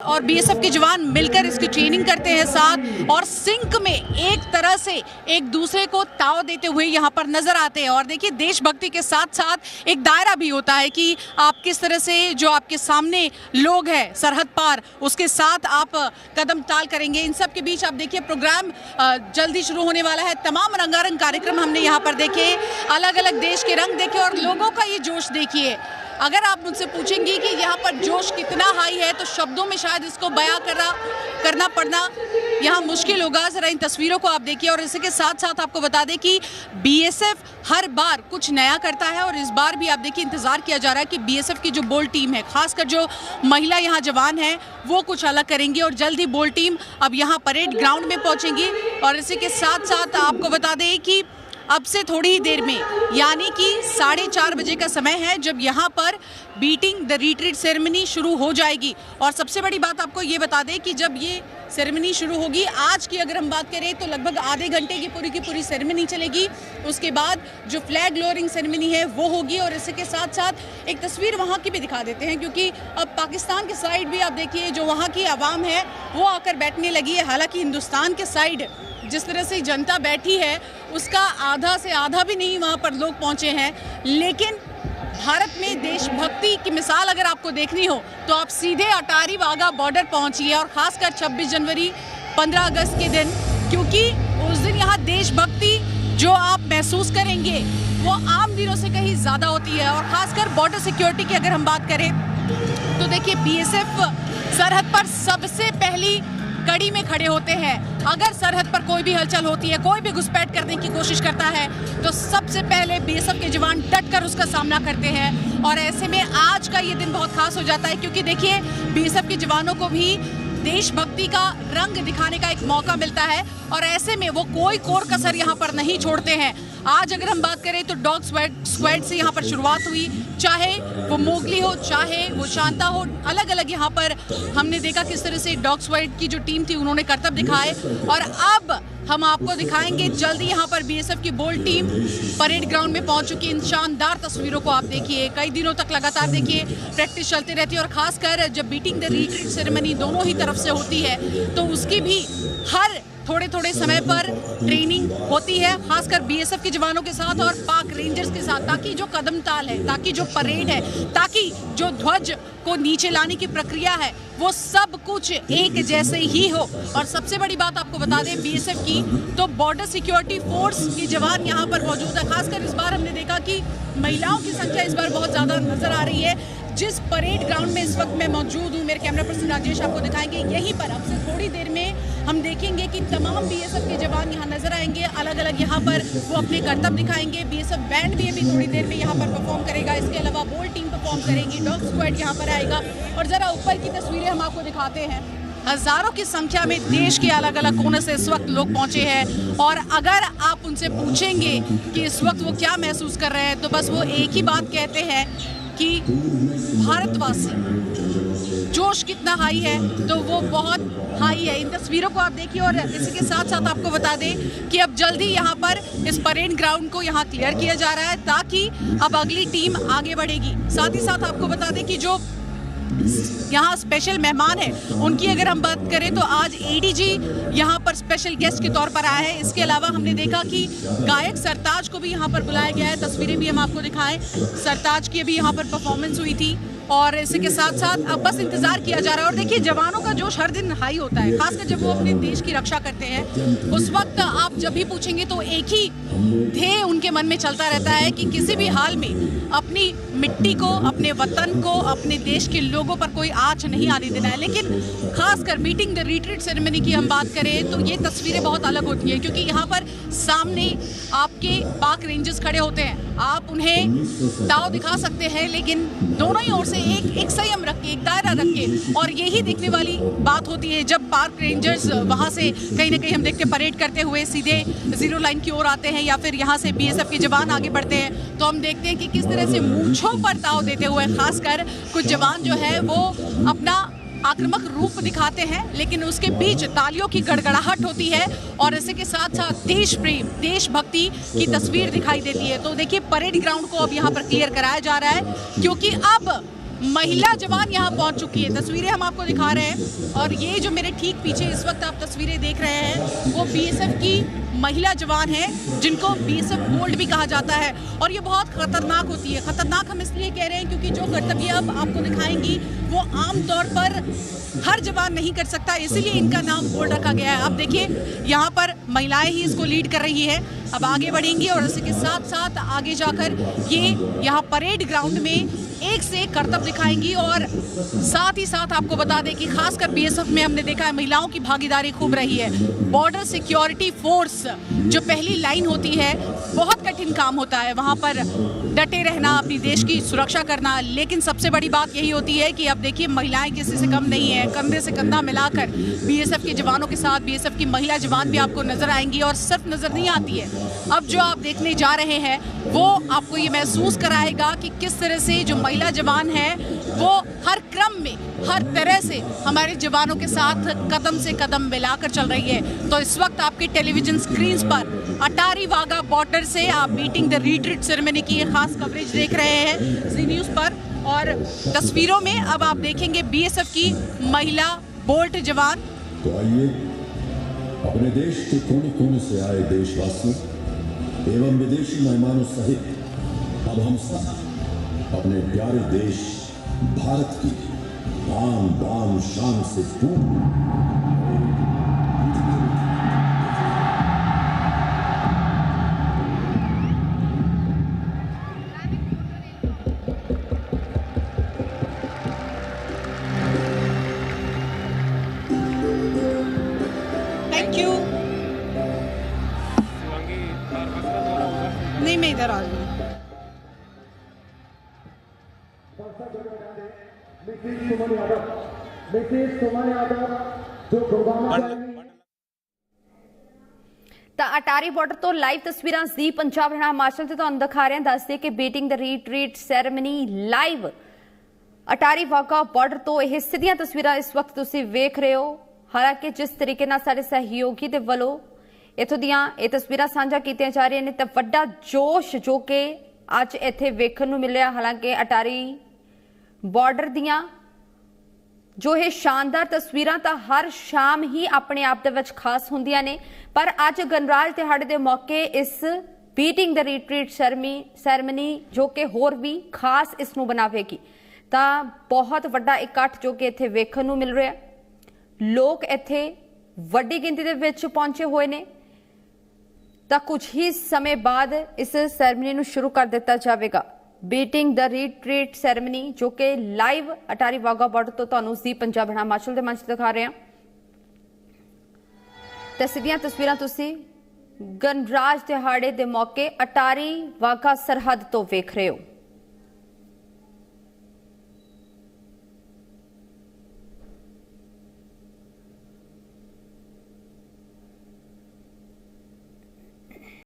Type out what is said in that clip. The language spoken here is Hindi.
और बीएसएफ के जवान मिलकर इसकी ट्रेनिंग करते हैं साथ और सिंक में एक तरह से एक दूसरे को ताव देते हुए यहाँ पर नजर आते हैं। और देखिए, देशभक्ति के साथ साथ एक दायरा भी होता है कि आप किस तरह से जो आपके सामने लोग हैं सरहद पार, उसके साथ आप कदम ताल करेंगे। इन सब के बीच आप देखिए, प्रोग्राम जल्दी शुरू होने वाला है। तमाम रंगारंग कार्यक्रम हमने यहाँ पर देखे, अलग अलग देश के रंग देखे और लोगों का ये जोश देखिए। अगर आप मुझसे पूछेंगे कि यहाँ पर जोश कितना हाई है तो शब्दों में शायद इसको बयां करना पड़ना यहाँ मुश्किल होगा। जरा इन तस्वीरों को आप देखिए। और इसी के साथ साथ आपको बता दें कि बीएसएफ हर बार कुछ नया करता है और इस बार भी आप देखिए इंतजार किया जा रहा है कि बीएसएफ की जो बोल्ड टीम है, खासकर जो महिला यहाँ जवान है, वो कुछ अलग करेंगी और जल्द ही बोल्ड टीम अब यहाँ परेड ग्राउंड में पहुँचेंगी। और इसी के साथ साथ आपको बता दें कि अब से थोड़ी ही देर में यानी कि 4:30 बजे का समय है जब यहाँ पर बीटिंग द रिट्रीट सेरेमनी शुरू हो जाएगी। और सबसे बड़ी बात आपको ये बता दें कि जब ये सेरेमनी शुरू होगी, आज की अगर हम बात करें तो लगभग आधे घंटे की पूरी सेरेमनी चलेगी। उसके बाद जो फ्लैग लोअरिंग सेरेमनी है वो होगी। और इसी के साथ साथ एक तस्वीर वहाँ की भी दिखा देते हैं, क्योंकि अब पाकिस्तान के साइड भी आप देखिए जो वहाँ की आवाम है वो आकर बैठने लगी है। हालांकि हिंदुस्तान के साइड जिस तरह से जनता बैठी है उसका आधा से आधा भी नहीं वहाँ पर लोग पहुँचे हैं, लेकिन भारत में देशभक्ति की मिसाल अगर आपको देखनी हो तो आप सीधे अटारी वाघा बॉर्डर पहुँचिए। और खासकर 26 जनवरी 15 अगस्त के दिन, क्योंकि उस दिन यहाँ देशभक्ति जो आप महसूस करेंगे वो आम दिनों से कहीं ज़्यादा होती है। और ख़ासकर बॉर्डर सिक्योरिटी की अगर हम बात करें तो देखिए, बीएसएफ सरहद पर सबसे पहली कड़ी में खड़े होते हैं। अगर सरहद पर कोई भी हलचल होती है, कोई भी घुसपैठ करने की कोशिश करता है तो सबसे पहले बीएसएफ के जवान डटकर उसका सामना करते हैं। और ऐसे में आज का ये दिन बहुत खास हो जाता है, क्योंकि देखिए बीएसएफ के जवानों को भी देशभक्ति का रंग दिखाने का एक मौका मिलता है और ऐसे में वो कोई कोर कसर यहाँ पर नहीं छोड़ते हैं। आज अगर हम बात करें तो डॉग स्क्वाड से यहाँ पर शुरुआत हुई, चाहे वो मोगली हो, चाहे वो शांता हो, अलग अलग यहाँ पर हमने देखा किस तरह से डॉग स्क्वाड की जो टीम थी उन्होंने करतब दिखाए। और अब हम आपको दिखाएंगे जल्दी यहाँ पर बीएसएफ की बोल्ड टीम परेड ग्राउंड में पहुंच चुकी। इन शानदार तस्वीरों को आप देखिए, कई दिनों तक लगातार देखिए प्रैक्टिस चलती रहती है। और खासकर जब बीटिंग द रिट्रीट सेरेमनी दोनों ही तरफ से होती है तो उसकी भी हर थोड़े समय पर ट्रेनिंग होती है, खासकर बीएसएफ के जवानों के साथ और पाक रेंजर्स के साथ, ताकि जो कदम ताल है, ताकि जो परेड है, ताकि जो ध्वज को नीचे लाने की प्रक्रिया है वो सब कुछ एक जैसे ही हो। और सबसे बड़ी बात आपको बता दें बीएसएफ की, तो बॉर्डर सिक्योरिटी फोर्स के जवान यहाँ पर मौजूद है। खासकर इस बार हमने देखा कि महिलाओं की संख्या इस बार बहुत ज़्यादा नजर आ रही है। जिस परेड ग्राउंड में इस वक्त मैं मौजूद हूँ, मेरे कैमरा पर्सन राजेश आपको दिखाएंगे, यहीं पर अब से थोड़ी देर में हम देखेंगे कि तमाम बीएसएफ के जवान यहाँ नजर आएंगे। अलग अलग यहाँ पर वो अपने करतब दिखाएंगे। बीएसएफ बैंड भी अभी थोड़ी देर में यहाँ पर परफॉर्म करेगा। इसके अलावा बोल्ड टीम परफॉर्म करेगी, डॉग स्क्वाड यहाँ पर आएगा। और जरा ऊपर की तस्वीरें हम आपको दिखाते हैं। हजारों की संख्या में देश के अलग अलग कोने से इस वक्त लोग पहुंचे हैं। और अगर आप उनसे पूछेंगे कि इस वक्त वो क्या महसूस कर रहे हैं तो बस वो एक ही बात कहते हैं कि भारतवासी जोश कितना हाई है, तो वो बहुत हाई है। इन तस्वीरों को आप देखिए। और इसी के साथ साथ आपको बता दें कि अब जल्दी यहाँ पर इस परेड ग्राउंड को यहाँ क्लियर किया जा रहा है ताकि अब अगली टीम आगे बढ़ेगी। साथ ही साथ आपको बता दें कि जो यहाँ स्पेशल मेहमान है उनकी अगर हम बात करें तो आज एडीजी यहाँ पर स्पेशल गेस्ट के तौर पर आया है। इसके अलावा हमने देखा कि गायक सरताज को भी यहाँ पर बुलाया गया है। तस्वीरें भी हम आपको दिखाएं, सरताज की भी यहाँ पर परफॉर्मेंस हुई थी। और इसी के साथ साथ अब बस इंतजार किया जा रहा है। और देखिए, जवानों का जोश हर दिन हाई होता है, खासकर जब वो अपने देश की रक्षा करते हैं। उस वक्त आप जब भी पूछेंगे तो एक ही ध्येय उनके मन में चलता रहता है कि किसी भी हाल में अपनी मिट्टी को, अपने वतन को, अपने देश के लोगों पर कोई आँच नहीं आने देना है। लेकिन खासकर बीटिंग द रिट्रीट सेरेमनी की हम बात करें तो ये तस्वीरें बहुत अलग होती हैं, क्योंकि यहाँ पर सामने आपके पाक रेंजर्स खड़े होते हैं। आप उन्हें दाव दिखा सकते हैं, लेकिन दोनों ही ओर से एक संयम रख के, एक दायरा रख के। और यही देखने वाली बात होती है जब पाक रेंजर्स वहाँ से कहीं ना कहीं हम देखते परेड करते हुए सीधे जीरो लाइन की ओर आते हैं, या फिर यहाँ से बीएसएफ के जवान आगे बढ़ते हैं, तो हम देखते हैं कि किस तरह से मूंछों पर ताव देते हुए खासकर कुछ जवान जो है वो अपना आक्रामक रूप दिखाते हैं, लेकिन उसके बीच तालियों की गड़गड़ाहट होती है। और इसी के साथ साथ देश प्रेम, देशभक्ति की तस्वीर दिखाई देती है। तो देखिए, परेड ग्राउंड को अब यहाँ पर क्लियर कराया जा रहा है, क्योंकि अब महिला जवान यहाँ पहुंच चुकी है। तस्वीरें हम आपको दिखा रहे हैं और ये जो मेरे ठीक पीछे इस वक्त आप तस्वीरें देख रहे हैं वो बीएसएफ की महिला जवान है, जिनको बीएसएफ गोल्ड भी कहा जाता है। और ये बहुत खतरनाक होती है। खतरनाक हम इसलिए कह रहे हैं क्योंकि जो कर्तव्य अब आपको दिखाएंगी वो आमतौर पर हर जवान नहीं कर सकता, इसीलिए इनका नाम गोल्ड रखा गया है। अब देखिए यहाँ पर महिलाएं ही इसको लीड कर रही है। अब आगे बढ़ेंगी और इसी के साथ साथ आगे जाकर ये यहाँ परेड ग्राउंड में एक से एक करतब दिखाएंगी। और साथ ही साथ आपको बता दें कि खासकर बीएसएफ में हमने देखा है महिलाओं की भागीदारी खूब रही है। बॉर्डर सिक्योरिटी फोर्स जो पहली लाइन होती है, बहुत कठिन काम होता है वहां पर डटे रहना, अपनी देश की सुरक्षा करना। लेकिन सबसे बड़ी बात यही होती है कि अब देखिए महिलाएं किसी से कम नहीं है। कंधे से कंधा मिलाकर बीएसएफ के जवानों के साथ बीएसएफ की महिला जवान भी आपको नजर आएंगी। और सिर्फ नजर नहीं आती है, अब जो आप देखने जा रहे हैं वो आपको ये महसूस कराएगा कि किस तरह से जो महिला जवान है वो हर क्रम में हर तरह से हमारे जवानों के साथ कदम से कदम मिलाकर चल रही है। तो इस वक्त आपके टेलीविजन स्क्रीन पर अटारी वाघा बॉर्डर से आप मीटिंग द रिट्रीट सेरेमनी की खास कवरेज देख रहे हैं जी न्यूज़ पर। और तस्वीरों में अब आप देखेंगे बीएसएफ की महिला बोल्ट जवान। तो आइए अपने देश के कोने कोने से आए देशवासियों एवं विदेशी मेहमानों सहित अब हम सब अपने प्यारे देश भारत की आन बान शान से थैंक यू। नहीं, मैं इधर आ रही हूँ। ਤਾਂ ਅਟਾਰੀ ਬਾਰਡਰ ਤੋਂ ਲਾਈਵ ਤਸਵੀਰਾਂ ਜ਼ੀ ਪੰਜਾਬ ਹਰਿਆਣਾ ਹਿਮਾਚਲ ਤੇ ਤੁਹਾਨੂੰ ਦਿਖਾ ਰਹੇ ਹਾਂ। ਦੱਸਦੇ ਕਿ beating the retreat ceremony live Attari Wagah border ਤੋਂ ਇਹ ਸਿੱਧੀਆਂ ਤਸਵੀਰਾਂ ਇਸ ਵਕਤ ਤੁਸੀਂ ਵੇਖ ਰਹੇ ਹੋ। ਹਾਲਾਂਕਿ ਜਿਸ ਤਰੀਕੇ ਨਾਲ ਸਾਡੇ ਸਹਿਯੋਗੀ ਦੇ ਵੱਲੋਂ ਇੱਥੋਂ ਦੀਆਂ ਇਹ ਤਸਵੀਰਾਂ ਸਾਂਝਾ ਕੀਤੀਆਂ ਜਾ ਰਹੀਆਂ ਨੇ ਤਾਂ ਵੱਡਾ ਜੋਸ਼ ਜੋ ਕਿ ਅੱਜ ਇੱਥੇ ਵੇਖਣ ਨੂੰ ਮਿਲਿਆ। ਹਾਲਾਂਕਿ ਅਟਾਰੀ ਬਾਰਡਰ ਦੀਆਂ जो ये शानदार तस्वीरां तो हर शाम ही अपने आप दे विच खास हुंदियां ने, पर अज गणराज दिहाड़े दे मौके इस बीटिंग द रिट्रीट सैरेमनी जो कि होर भी खास इसनूं बनावेगी। तो बहुत वड्डा इकट्ठ जो कि इत्थे वेखण नूं मिल रहा है। लोग इत्थे वड्डी गिनती दे विच पहुंचे हुए ने। तो कुछ ही समय बाद इस सैरेमनी नूं शुरू कर दिता जाएगा। बीटिंग द रिट्रीट सैरेमनी जो कि लाइव अटारी वाघा बॉर्डर तो तुहानूं जी पंजाब हरियाणा हिमाचल के मंच दिखा रहे हैं। तो सीधियां तस्वीरां तुसीं गणराज दिहाड़े दे मौके अटारी वाघा सरहद तो वेख रहे हो।